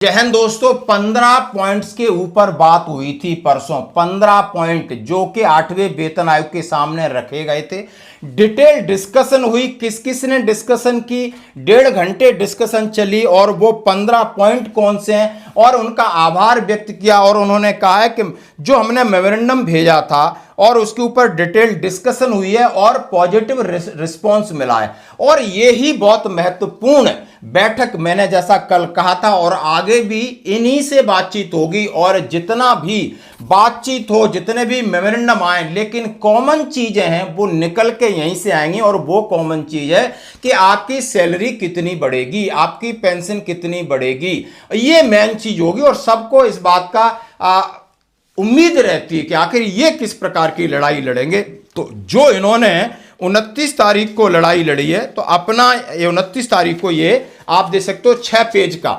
जय हिंद दोस्तों। 15 पॉइंट्स के ऊपर बात हुई थी परसों। 15 पॉइंट जो कि 8वें वेतन आयोग के सामने रखे गए थे। डिटेल डिस्कशन हुई, किस किस ने डिस्कशन की, 1.5 घंटे डिस्कशन चली और वो 15 पॉइंट कौन से हैं और उनका आभार व्यक्त किया। और उन्होंने कहा है कि जो हमने मेमोरेंडम भेजा था और उसके ऊपर डिटेल डिस्कशन हुई है और पॉजिटिव रिस्पॉन्स मिला है। और ये ही बहुत महत्वपूर्ण बैठक, मैंने जैसा कल कहा था, और आगे भी इन्हीं से बातचीत होगी। और जितना भी बातचीत हो, जितने भी मेमोरेंडम आए, लेकिन कॉमन चीजें हैं वो निकल के यहीं से आएंगी। और वो कॉमन चीज है कि आपकी सैलरी कितनी बढ़ेगी, आपकी पेंशन कितनी बढ़ेगी, ये मेन चीज होगी। और सबको इस बात का उम्मीद रहती है कि आखिर ये किस प्रकार की लड़ाई लड़ेंगे। तो जो इन्होंने 29 तारीख को लड़ाई लड़ी है, तो अपना 29 तारीख को ये आप देख सकते हो 6 पेज का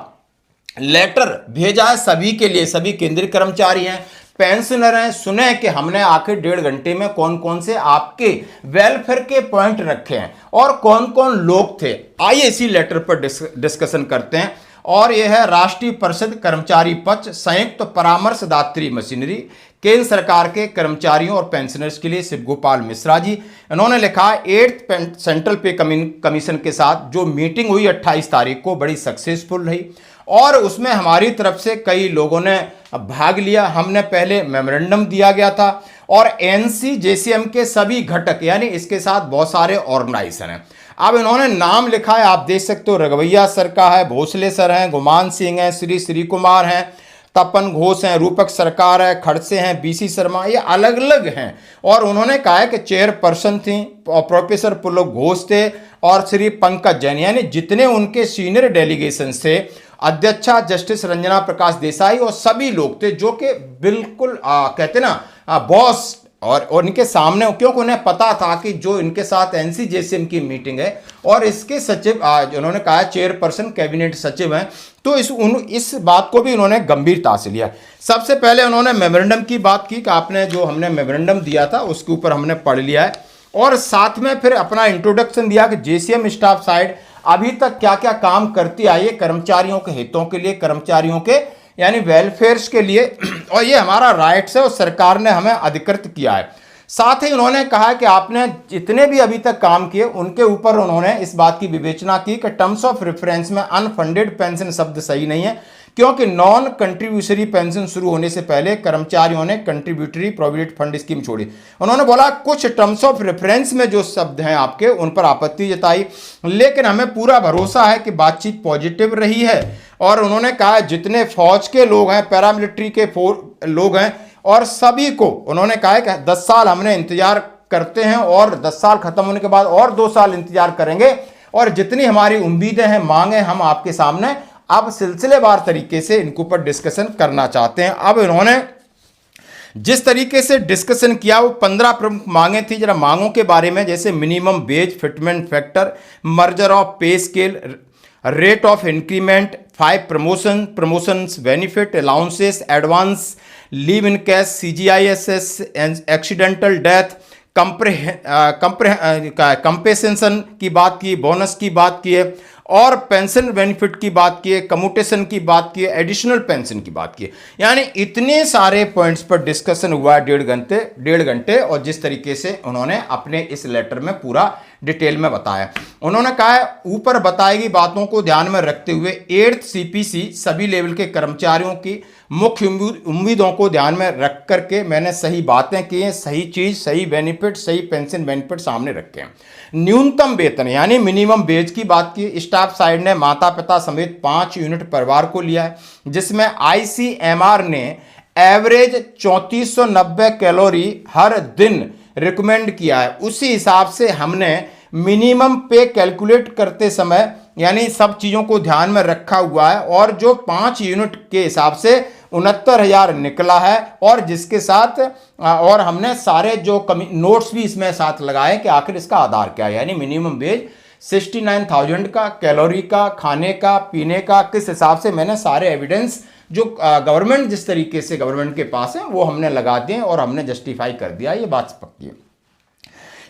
लेटर भेजा है सभी के लिए। सभी केंद्रीय कर्मचारी हैं, पेंशनर हैं। सुने कि हमने आखिर 1.5 घंटे में कौन कौन से आपके वेलफेयर के पॉइंट रखे हैं और कौन कौन लोग थे। आइए इसी लेटर पर डिस्कशन करते हैं। और यह है राष्ट्रीय परिषद कर्मचारी पक्ष संयुक्त परामर्शदात्री मशीनरी, केंद्र सरकार के कर्मचारियों और पेंशनर्स के लिए शिव गोपाल मिश्रा जी। इन्होंने लिखा 8th सेंट्रल पे कमीशन के साथ जो मीटिंग हुई 28 तारीख को बड़ी सक्सेसफुल रही और उसमें हमारी तरफ से कई लोगों ने भाग लिया। हमने पहले मेमोरेंडम दिया गया था और एनसी जेसीएम के सभी घटक, यानी इसके साथ बहुत सारे ऑर्गेनाइजेशन हैं। अब इन्होंने नाम लिखा है, आप देख सकते हो, रघवैया सर का है, भोसले सर हैं, गुमान सिंह हैं, श्री कुमार हैं, तपन घोष हैं, रूपक सरकार है, खड़से हैं, बीसी शर्मा, ये अलग अलग हैं। और उन्होंने कहा है कि चेयरपर्सन थी प्रोफेसर पुलक घोष थे और श्री पंकज जैन, यानी जितने उनके सीनियर डेलीगेशन थे, अध्यक्षा जस्टिस रंजना प्रकाश देसाई और सभी लोग थे जो कि बिल्कुल कहते ना बॉस। और उनके सामने, क्योंकि उन्हें पता था कि जो इनके साथ एनसीजेसीएम की मीटिंग है और इसके सचिव उन्होंने कहा चेयरपर्सन कैबिनेट सचिव हैं, तो इस बात को भी उन्होंने गंभीरता से लिया। सबसे पहले उन्होंने मेमोरेंडम की बात की कि आपने जो हमने मेमोरेंडम दिया था उसके ऊपर हमने पढ़ लिया है। और साथ में फिर अपना इंट्रोडक्शन दिया कि जेसीएम स्टाफ साइड अभी तक क्या क्या काम करती आई है कर्मचारियों के हितों के लिए, कर्मचारियों के यानी वेलफेयर्स के लिए, और ये हमारा राइट्स है और सरकार ने हमें अधिकृत किया है। साथ ही उन्होंने कहा कि आपने जितने भी अभी तक काम किए उनके ऊपर उन्होंने इस बात की विवेचना की कि टर्म्स ऑफ रेफरेंस में अनफंडेड पेंशन शब्द सही नहीं है, क्योंकि नॉन कंट्रीब्यूटरी पेंशन शुरू होने से पहले कर्मचारियों ने कंट्रीब्यूटरी प्रोविडेंट फंड स्कीम छोड़ी। उन्होंने बोला कुछ टर्म्स ऑफ रेफरेंस में जो शब्द हैं आपके उन पर आपत्ति जताई, लेकिन हमें पूरा भरोसा है कि बातचीत पॉजिटिव रही है। और उन्होंने कहा जितने फौज के लोग हैं, पैरामिलिट्री के लोग हैं, और सभी को उन्होंने कहा कि 10 साल हमने इंतजार करते हैं और 10 साल खत्म होने के बाद और 2 साल इंतजार करेंगे। और जितनी हमारी उम्मीदें हैं, मांगे, हम आपके सामने अब सिलसिलेवार तरीके से इनके ऊपर डिस्कशन करना चाहते हैं। अब इन्होंने जिस तरीके से डिस्कशन किया वो 15 प्रमुख मांगे थी। जरा मांगों के बारे में, जैसे minimum wage fitment factor, merger of pay scale, rate of increment, 5 promotions, benefit, allowances, advance leave in cash, CGISS, accidental death, compensation की बात की, बोनस की बात की है, और पेंशन बेनिफिट की बात की है, कम्यूटेशन की बात की है, एडिशनल पेंशन की बात की है। यानी इतने सारे पॉइंट्स पर डिस्कशन हुआ है 1.5 घंटे। और जिस तरीके से उन्होंने अपने इस लेटर में पूरा डिटेल में बताया, उन्होंने कहा है ऊपर बताई गई बातों को ध्यान में रखते हुए 8th CPC सभी लेवल के कर्मचारियों की मुख्य उम्मीदों को ध्यान में रख करके मैंने सही बातें की हैं, सही चीज, सही बेनिफिट, सही पेंशन बेनिफिट सामने रखे हैं। न्यूनतम वेतन यानी मिनिमम वेज की बात की। स्टाफ साइड ने माता पिता समेत 5 यूनिट परिवार को लिया है, जिसमें ICMR ने एवरेज 3490 कैलोरी हर दिन रिकमेंड किया है। उसी हिसाब से हमने मिनिमम पे कैलकुलेट करते समय यानी सब चीज़ों को ध्यान में रखा हुआ है, और जो 5 यूनिट के हिसाब से 69,000 निकला है। और जिसके साथ और हमने सारे जो नोट्स भी इसमें साथ लगाए कि आखिर इसका आधार क्या है, यानी मिनिमम वेज 69,000 का, कैलोरी का, खाने का, पीने का, किस हिसाब से, मैंने सारे एविडेंस जो गवर्नमेंट जिस तरीके से गवर्नमेंट के पास है वो हमने लगा दिए और हमने जस्टिफाई कर दिया, ये बात पक्की है।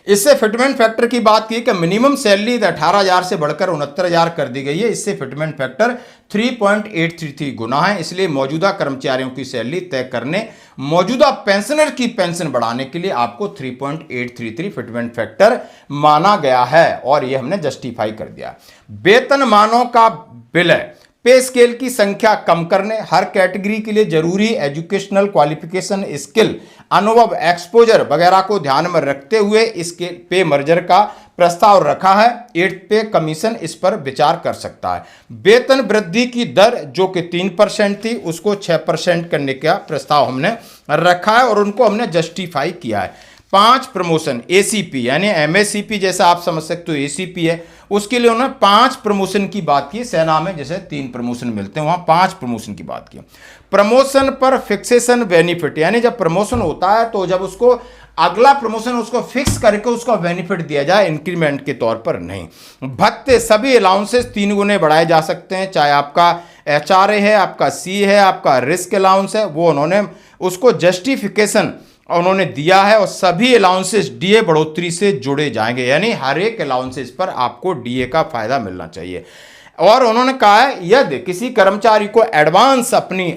इससे फिटमेंट फैक्टर की बात की कि मिनिमम सैलरी 18,000 से बढ़कर 69,000 कर दी गई है। इससे फिटमेंट फैक्टर 3.833 गुना है। इसलिए मौजूदा कर्मचारियों की सैलरी तय करने, मौजूदा पेंशनर की पेंशन बढ़ाने के लिए आपको 3.833 फिटमेंट फैक्टर माना गया है और यह हमने जस्टिफाई कर दिया। वेतनमानों का विलय, पे स्केल की संख्या कम करने, हर कैटेगरी के लिए जरूरी एजुकेशनल क्वालिफिकेशन, स्किल, अनुभव, एक्सपोजर वगैरह को ध्यान में रखते हुए इसके पे मर्जर का प्रस्ताव रखा है। 8th पे कमीशन इस पर विचार कर सकता है। वेतन वृद्धि की दर जो कि 3% थी उसको 6% करने का प्रस्ताव हमने रखा है और उनको हमने जस्टिफाई किया है। 5 प्रमोशन एसीपी यानी एमएससीपी जैसा आप समझ सकते हो एसीपी है, उसके लिए उन्होंने 5 प्रमोशन की बात की। सेना में जैसे 3 प्रमोशन मिलते हैं वहां 5 प्रमोशन की बात की। प्रमोशन पर फिक्सेशन बेनिफिट यानी जब प्रमोशन होता है तो जब उसको अगला प्रमोशन उसको फिक्स करके उसका बेनिफिट दिया जाए, इंक्रीमेंट के तौर पर नहीं। भत्ते, सभी अलाउंसेस 3 गुने बढ़ाए जा सकते हैं, चाहे आपका एचआरए है, आपका सी है, आपका रिस्क अलाउंस है, वो उन्होंने उसको जस्टिफिकेशन उन्होंने दिया है और सभी अलाउंसेस डीए बढ़ोतरी से जुड़े जाएंगे, यानी हर एक अलाउंसेस पर आपको डीए का फायदा मिलना चाहिए। और उन्होंने कहा है यदि किसी कर्मचारी को एडवांस अपनी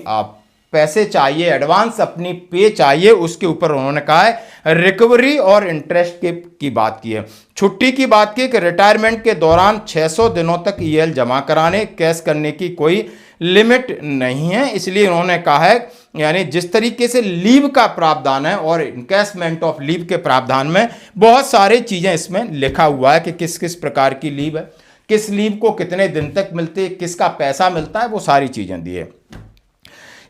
पैसे चाहिए, एडवांस अपनी पे चाहिए, उसके ऊपर उन्होंने कहा है रिकवरी और इंटरेस्ट की बात की है। छुट्टी की बात की कि रिटायरमेंट के दौरान 600 दिनों तक ईएल जमा कराने, कैश करने की कोई लिमिट नहीं है। इसलिए उन्होंने कहा है यानी जिस तरीके से लीव का प्रावधान है और इनकैशमेंट ऑफ लीव के प्रावधान में बहुत सारी चीजें इसमें लिखा हुआ है कि किस किस प्रकार की लीव है, किस लीव को कितने दिन तक मिलती है, किसका पैसा मिलता है, वो सारी चीजें दी है।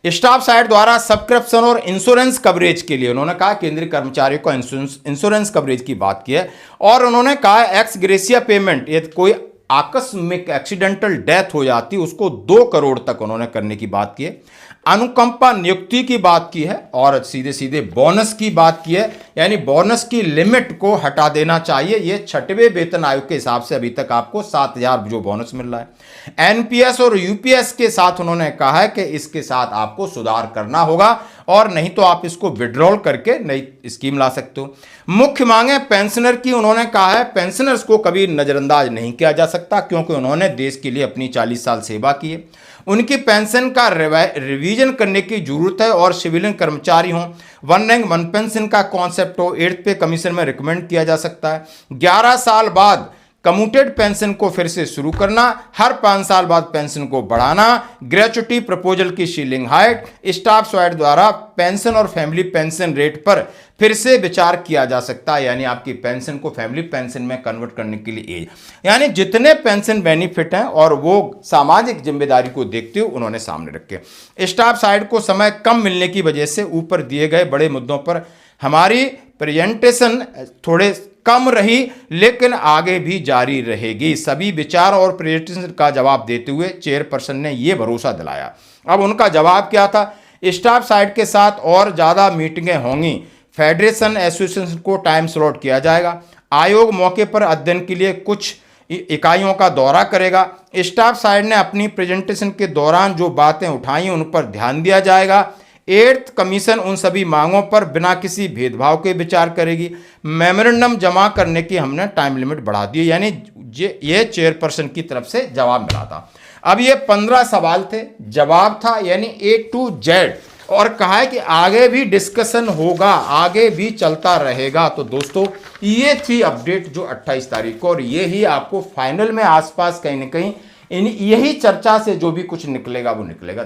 स्टाफ साइड द्वारा सब्सक्रिप्शन और इंश्योरेंस कवरेज के लिए उन्होंने कहा केंद्रीय कर्मचारियों को इंश्योरेंस कवरेज की बात की है और उन्होंने कहा एक्स ग्रेसिया पेमेंट, यदि कोई आकस्मिक एक्सीडेंटल डेथ हो जाती उसको 2 करोड़ तक उन्होंने करने की बात की है। अनुकंपा नियुक्ति की बात की है और सीधे सीधे बोनस की बात की है, यानी बोनस की लिमिट को हटा देना चाहिए। ये 6वें वेतन आयोग के हिसाब से अभी तक आपको 7,000 जो बोनस मिल रहा है। एनपीएस और यूपीएस के साथ उन्होंने कहा है कि इसके साथ आपको सुधार करना होगा और नहीं तो आप इसको विड्रॉल करके नई स्कीम ला सकते हो। मुख्य मांगे पेंशनर की उन्होंने कहा है पेंशनर्स को कभी नजरअंदाज नहीं किया जा सकता क्योंकि उन्होंने देश के लिए अपनी 40 साल सेवा की है। उनकी पेंशन का रिवीजन करने की जरूरत है और सिविलियन कर्मचारी हों, वन रैंक वन पेंशन का कॉन्सेप्ट हो, 8th पे कमीशन में रिकमेंड किया जा सकता है। 11 साल बाद कम्यूटेड पेंशन को फिर से शुरू करना, हर 5 साल बाद पेंशन को बढ़ाना, ग्रेचुटी प्रपोजल की सीलिंग हाइट, स्टाफ साइड द्वारा पेंशन और फैमिली पेंशन रेट पर फिर से विचार किया जा सकता है, यानी आपकी पेंशन को फैमिली पेंशन में कन्वर्ट करने के लिए एज, यानी जितने पेंशन बेनिफिट हैं और वो सामाजिक जिम्मेदारी को देखते हुए उन्होंने सामने रखे। स्टाफ साइड को समय कम मिलने की वजह से ऊपर दिए गए बड़े मुद्दों पर हमारी प्रेजेंटेशन थोड़े कम रही लेकिन आगे भी जारी रहेगी। सभी विचार और प्रेजेंटेशन का जवाब देते हुए चेयरपर्सन ने यह भरोसा दिलाया। अब उनका जवाब क्या था? स्टाफ साइड के साथ और ज़्यादा मीटिंगें होंगी, फेडरेशन एसोसिएशन को टाइम स्लॉट किया जाएगा, आयोग मौके पर अध्ययन के लिए कुछ इकाइयों का दौरा करेगा। स्टाफ साइड ने अपनी प्रेजेंटेशन के दौरान जो बातें उठाई उन पर ध्यान दिया जाएगा। 8th कमीशन उन सभी मांगों पर बिना किसी भेदभाव के विचार करेगी। मेमोरेंडम जमा करने की हमने टाइम लिमिट बढ़ा दी, यानी ये चेयरपर्सन की तरफ से जवाब मिला था। अब ये 15 सवाल थे, जवाब था यानी A to Z, और कहा है कि आगे भी डिस्कशन होगा, आगे भी चलता रहेगा। तो दोस्तों ये थी अपडेट जो 28 तारीख को, और ये ही आपको फाइनल में आसपास कहीं ना कहीं यही चर्चा से जो भी कुछ निकलेगा वो निकलेगा।